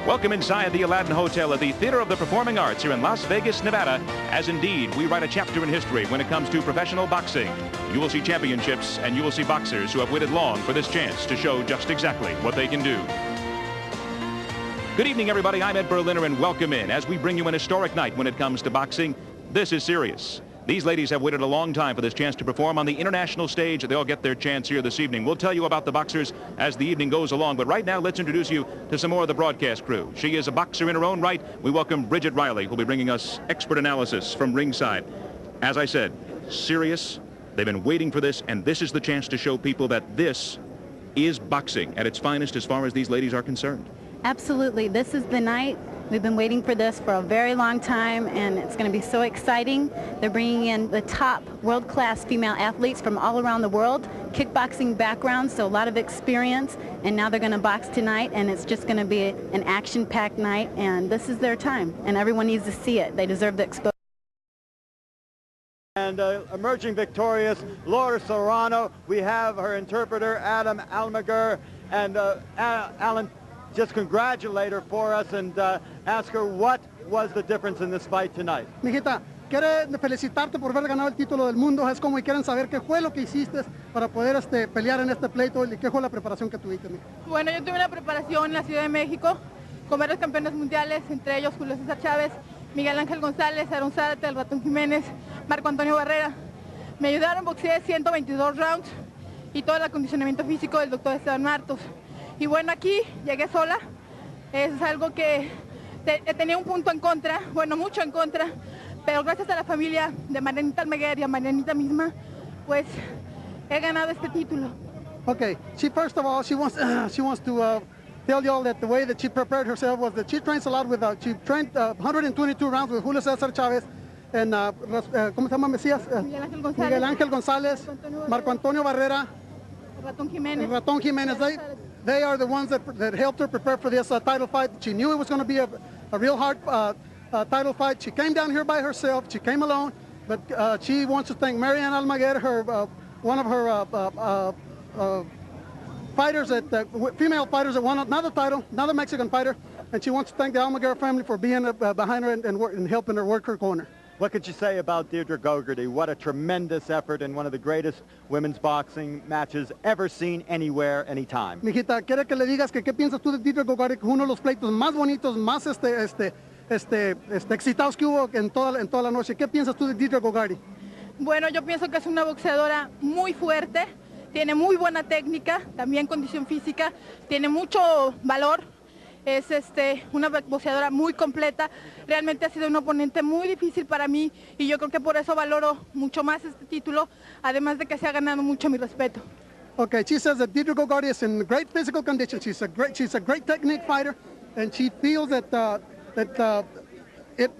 Welcome inside the Aladdin Hotel at the Theater of the Performing Arts here in Las Vegas, Nevada, as indeed we write a chapter in history when it comes to professional boxing. You will see championships and you will see boxers who have waited long for this chance to show just exactly what they can do. Good evening, everybody. I'm Ed Berliner, and welcome in as we bring you an historic night when it comes to boxing. This is serious. These ladies have waited a long time for this chance to perform on the international stage. They'll get their chance here this evening. We'll tell you about the boxers as the evening goes along, but right now let's introduce you to some more of the broadcast crew. She is a boxer in her own right. We welcome Bridgett Riley, who'll be bringing us expert analysis from ringside. As I said, serious. They've been waiting for this, and this is the chance to show people that this is boxing at its finest as far as these ladies are concerned. Absolutely. This is the night. We've been waiting for this for a very long time, and it's going to be so exciting. They're bringing in the top world-class female athletes from all around the world, kickboxing backgrounds, so a lot of experience, and now they're going to box tonight, and it's just going to be an action-packed night, and this is their time, and everyone needs to see it. They deserve the exposure. And emerging victorious, Laura Serrano. We have her interpreter, Adam Almagar, and Alan, just congratulate her for us and ask her what was the difference in this fight tonight. Mijita, quiere felicitarte por haber ganado el título del mundo. Es como quieren saber qué fue lo que hiciste para poder pelear en este pleito y qué fue la preparación que tuviste. Bueno, yo tuve una preparación en la Ciudad de México con varios campeones mundiales, entre ellos Julio César Chávez, Miguel Ángel González, Aaron Zárate, el Ratón Jiménez, Marco Antonio Barrera. Me ayudaron, boxeé 122 rounds y todo el acondicionamiento físico del doctor Esteban Martos. Y bueno, aquí llegué sola, es algo que tenía un punto en contra, bueno, mucho en contra, pero gracias a la familia de Maryannita Almagar y a Maryannita misma, pues he ganado este título. Okay, first of all, she wants to tell you all that the way that she prepared herself was that she trains a lot with, she trained 122 rounds with Julio César Chávez and, ¿cómo se llama, Mesías? Miguel Ángel González, Marco Antonio Barrera, Ratón Jiménez. They are the ones that helped her prepare for this title fight. She knew it was going to be a real hard title fight. She came down here by herself. She came alone, but she wants to thank Maryann Almagar, one of her fighters, female fighters that won another title, another Mexican fighter, and she wants to thank the Almagar family for being behind her and helping her work her corner. What could you say about Deirdre Gogarty? What a tremendous effort in one of the greatest women's boxing matches ever seen anywhere, anytime. Mijita, quiere que le digas que qué piensas tú de Deirdre Gogarty, uno de los pleitos más bonitos, más excitados que hubo en toda la noche. ¿Qué piensas tú de Deirdre Gogarty? Bueno, yo pienso que es una boxeadora muy fuerte, tiene muy buena técnica, también condición física, tiene mucho valor. Es una boxeadora muy completa, realmente ha sido un oponente muy difícil para mí y yo creo que por eso valoro mucho más este título, además de que se ha ganado mucho mi respeto. Okay, she says that Deirdre Gogarty is in great physical condition. She's a great technique fighter, and she feels that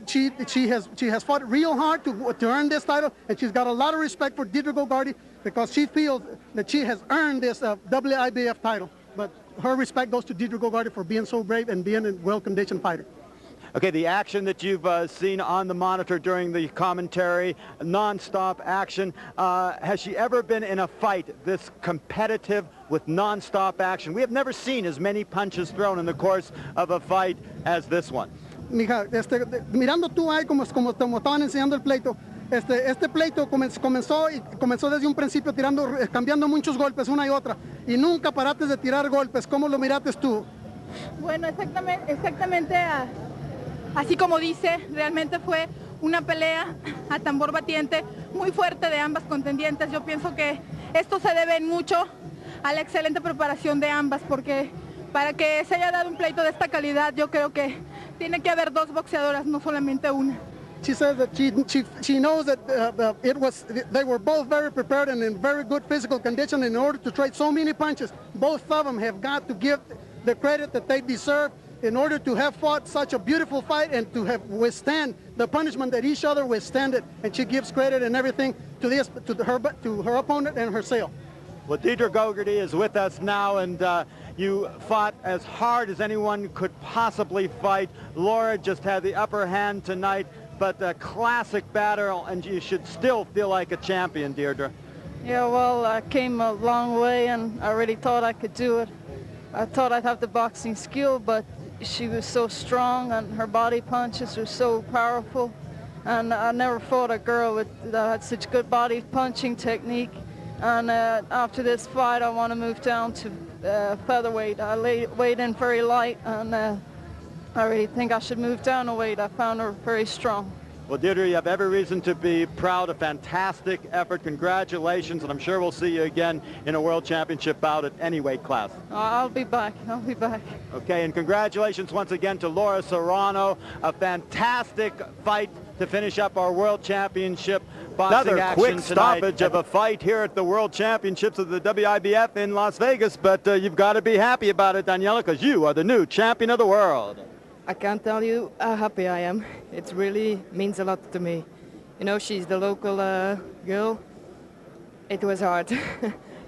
she has fought real hard to earn this title, and she's got a lot of respect for Deirdre Gogarty because she feels that she has earned this WIBF title. But her respect goes to Deirdre Gogarty for being so brave and being a well-conditioned fighter. Okay, the action that you've seen on the monitor during the commentary, non-stop action. Has she ever been in a fight this competitive with non-stop action? We have never seen as many punches thrown in the course of a fight as this one. Mija, mirando tú ahí como estaban enseñando el pleito, este pleito comenzó desde un principio cambiando muchos golpes una y otra y nunca paraste de tirar golpes. ¿Cómo lo miraste tú? Bueno, exactamente así como dice, realmente fue una pelea a tambor batiente muy fuerte de ambas contendientes. Yo pienso que esto se debe mucho a la excelente preparación de ambas, porque para que se haya dado un pleito de esta calidad yo creo que tiene que haber dos boxeadoras, no solamente una. She says that she knows that they were both very prepared and in very good physical condition in order to trade so many punches. Both of them have got to give the credit that they deserve in order to have fought such a beautiful fight and to have withstand the punishment that each other withstood. And she gives credit and everything to her opponent and herself. Well, Deirdre Gogarty is with us now, and you fought as hard as anyone could possibly fight. Laura just had the upper hand tonight, but a classic battle, and you should still feel like a champion, Deirdre. Yeah, well, I came a long way, and I really thought I could do it. I thought I'd have the boxing skill, but she was so strong and her body punches were so powerful. And I never fought a girl that had such good body punching technique. And after this fight, I want to move down to featherweight. I weighed in very light, and I really think I should move down a weight. I found her very strong. Well, Deirdre, you have every reason to be proud. A fantastic effort. Congratulations, and I'm sure we'll see you again in a world championship bout at any weight class. I'll be back. I'll be back. Okay, and congratulations once again to Laura Serrano. A fantastic fight to finish up our world championship boxing Another action quick tonight. stoppage of a fight here at the World Championships of the WIBF in Las Vegas, but you've got to be happy about it, Daniela, because you are the new champion of the world. I can't tell you how happy I am. It really means a lot to me. You know, she's the local girl. It was hard.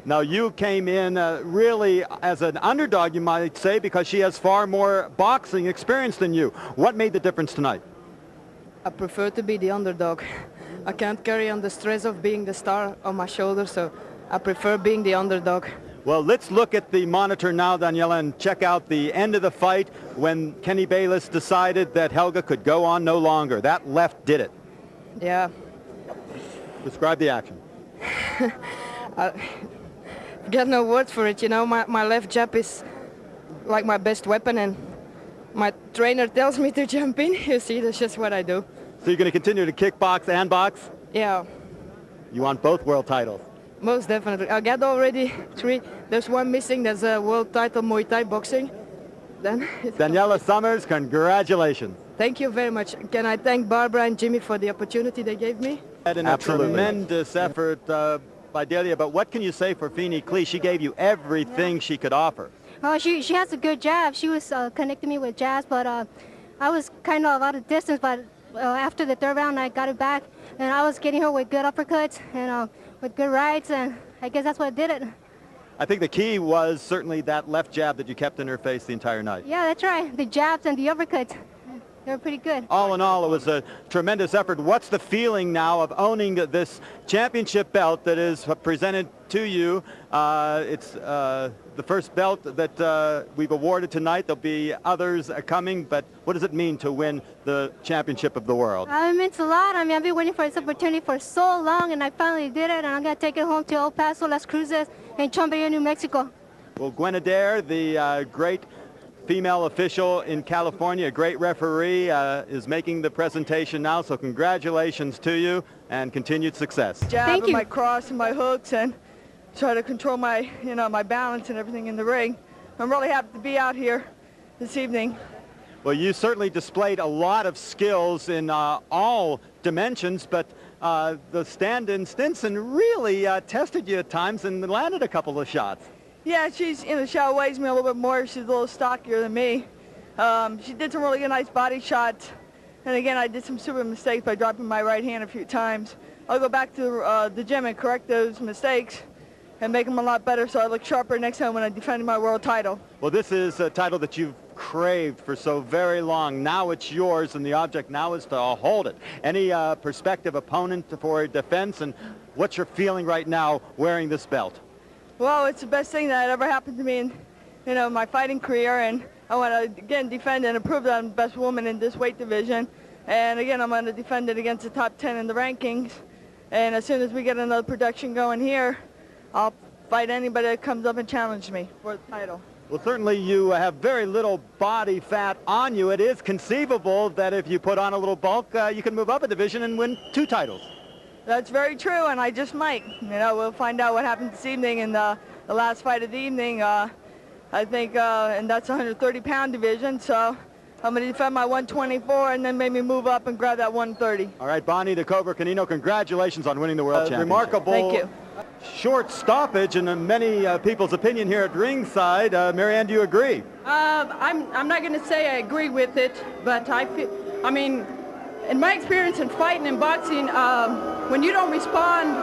Now, you came in really as an underdog, you might say, because she has far more boxing experience than you. What made the difference tonight? I prefer to be the underdog. I can't carry on the stress of being the star on my shoulders, so I prefer being the underdog. Well, let's look at the monitor now, Daniela, and check out the end of the fight when Kenny Bayless decided that Helga could go on no longer. That left did it. Yeah. Describe the action. I got no words for it. You know, my left jab is like my best weapon, and my trainer tells me to jump in. You see, that's just what I do. So you're going to continue to kickbox and box? Yeah. You want both world titles? Most definitely. I got already 3. There's one missing. There's a world title Muay Thai boxing. Then Daniela Summers, congratulations. Thank you very much. Can I thank Barbara and Jimmy for the opportunity they gave me? And a tremendous effort by Dalia, but what can you say for Feeney Klee? She gave you everything she could offer. Oh, she has a good jab. She was connecting me with jabs, but I was kind of out of distance, but after the third round, I got it back, and I was getting her with good uppercuts and with good rights, and I guess that's what did it. I think the key was certainly that left jab that you kept in her face the entire night. Yeah, that's right. The jabs and the uppercuts, they were pretty good. All in all, it was a tremendous effort. What's the feeling now of owning this championship belt that is presented to you? It's the first belt that we've awarded tonight. There'll be others coming, but what does it mean to win the championship of the world? It means a lot. I mean, I've been waiting for this opportunity for so long, and I finally did it, and I'm going to take it home to El Paso, Las Cruces, and Chambéry, New Mexico. Well, Gwen Adair, the great female official in California, a great referee, is making the presentation now, so congratulations to you and continued success. Jab and my cross and my hooks, and try to control my, my balance and everything in the ring. I'm really happy to be out here this evening. Well, you certainly displayed a lot of skills in all dimensions, but the stand-in Stinson really tested you at times and landed a couple of shots. Yeah, she's, she outweighs me a little bit more. She's a little stockier than me. She did some really good, nice body shots. And again, I did some stupid mistakes by dropping my right hand a few times. I'll go back to the gym and correct those mistakes and make them a lot better so I look sharper next time when I defend my world title. Well, this is a title that you've craved for so very long. Now it's yours, and the object now is to hold it. Any prospective opponent for defense, and what's your feeling right now wearing this belt? Well, it's the best thing that ever happened to me in, my fighting career, and I want to, again, defend and prove that I'm the best woman in this weight division. And again, I'm going to defend it against the top 10 in the rankings. And as soon as we get another production going here, I'll fight anybody that comes up and challenges me for the title. Well, certainly you have very little body fat on you. It is conceivable that if you put on a little bulk, you can move up a division and win 2 titles. That's very true, and I just might. We'll find out what happens this evening in the last fight of the evening. I think, and that's a 130-pound division, so I'm going to defend my 124 and then maybe move up and grab that 130. All right, Bonnie the Cobra Canino, congratulations on winning the World Championship. Remarkable. Thank you. Short stoppage, in many people's opinion here at ringside. Maryann, do you agree? I'm not going to say I agree with it, but I mean, in my experience in fighting and boxing, when you don't respond,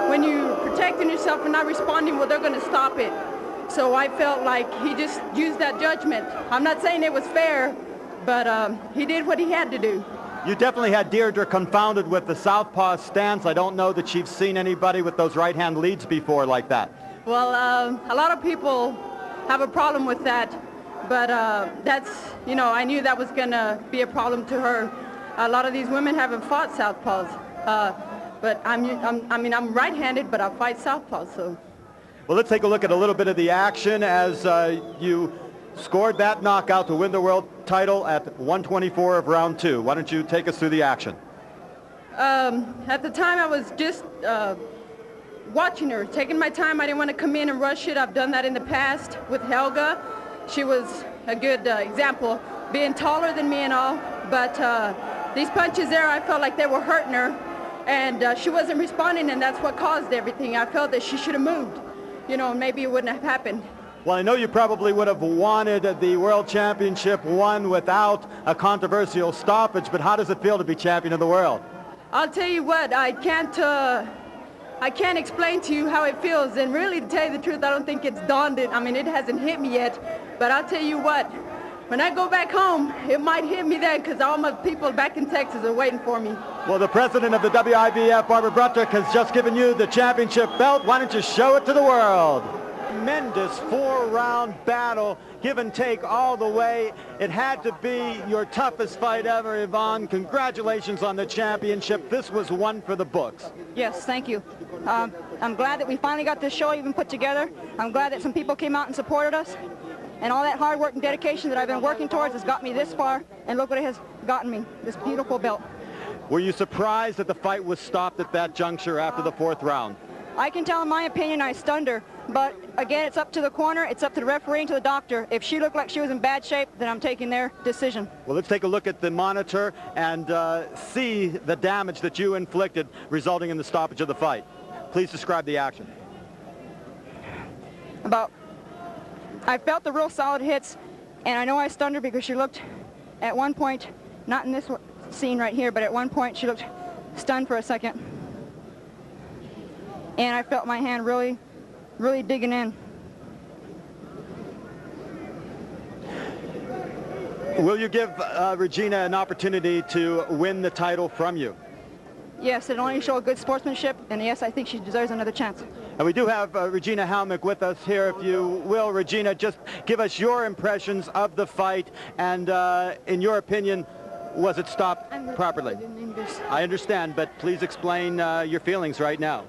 when you're protecting yourself and not responding, well, they're going to stop it. So I felt like he just used that judgment. I'm not saying it was fair, but he did what he had to do. You definitely had Deirdre confounded with the southpaw stance. I don't know that she's seen anybody with those right-hand leads before like that. Well, a lot of people have a problem with that. But that's, you know, I knew that was going to be a problem to her. A lot of these women haven't fought southpaws. But I mean, I'm right-handed, but I fight southpaws, so. Well, let's take a look at a little bit of the action as you scored that knockout to win the world title at 124 of round 2. Why don't you take us through the action? At the time, I was just watching her, taking my time. I didn't want to come in and rush it. I've done that in the past with Helga. She was a good example, being taller than me and all. But these punches there, I felt like they were hurting her. And she wasn't responding, and that's what caused everything. I felt that she should have moved. You know, maybe it wouldn't have happened. Well, I know you probably would have wanted the World Championship won without a controversial stoppage, but how does it feel to be champion of the world? I'll tell you what, I can't explain to you how it feels, and really, to tell you the truth, I don't think it's dawned. I mean, it hasn't hit me yet, but I'll tell you what, when I go back home, it might hit me then, because all my people back in Texas are waiting for me. Well, the president of the WIBF, Barbara Bridgett, has just given you the championship belt. Why don't you show it to the world? Tremendous 4-round battle, give and take all the way. It had to be your toughest fight ever, Yvonne. Congratulations on the championship. This was one for the books. Yes, thank you. I'm glad that we finally got this show even put together. I'm glad that some people came out and supported us. And all that hard work and dedication that I've been working towards has got me this far, and look what it has gotten me, this beautiful belt. Were you surprised that the fight was stopped at that juncture after the 4th round? I can tell in my opinion I stunned her, but again, it's up to the corner, it's up to the referee and to the doctor. If she looked like she was in bad shape, then I'm taking their decision. Well, let's take a look at the monitor and see the damage that you inflicted resulting in the stoppage of the fight. Please describe the action. I felt the real solid hits, and I know I stunned her because she looked at one point, not in this scene right here, but at one point she looked stunned for a second. And I felt my hand really, really digging in. Will you give Regina an opportunity to win the title from you? Yes, it only showed good sportsmanship, and yes, I think she deserves another chance. And we do have Regina Halmick with us here. If you will, Regina, just give us your impressions of the fight, and in your opinion, was it stopped properly? I understand, but please explain your feelings right now.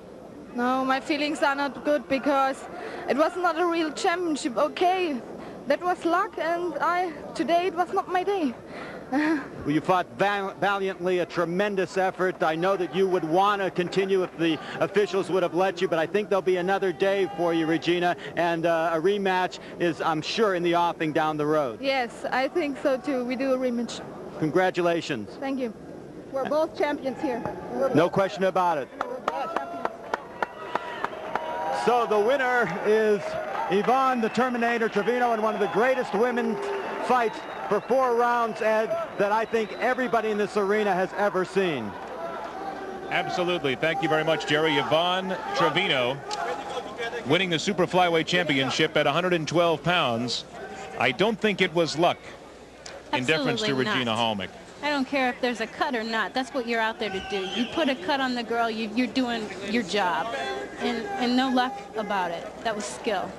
No, my feelings are not good because it was not a real championship. Okay, that was luck, and today it was not my day. Well, you fought valiantly, a tremendous effort. I know that you would want to continue if the officials would have let you, but I think there'll be another day for you, Regina, and a rematch is, I'm sure, in the offing down the road. Yes, I think so too. We do a rematch. Congratulations. Thank you. We're both champions here. No question about it. So the winner is Yvonne the Terminator Trevino in one of the greatest women's fights for 4 rounds, Ed, that I think everybody in this arena has ever seen. Absolutely. Thank you very much, Jerry. Yvonne Trevino winning the Super Flyweight Championship at 112 pounds. I don't think it was luck, in deference to Regina Halmick. I don't care if there's a cut or not. That's what you're out there to do. You put a cut on the girl, you're doing your job. And no luck about it. That was skill.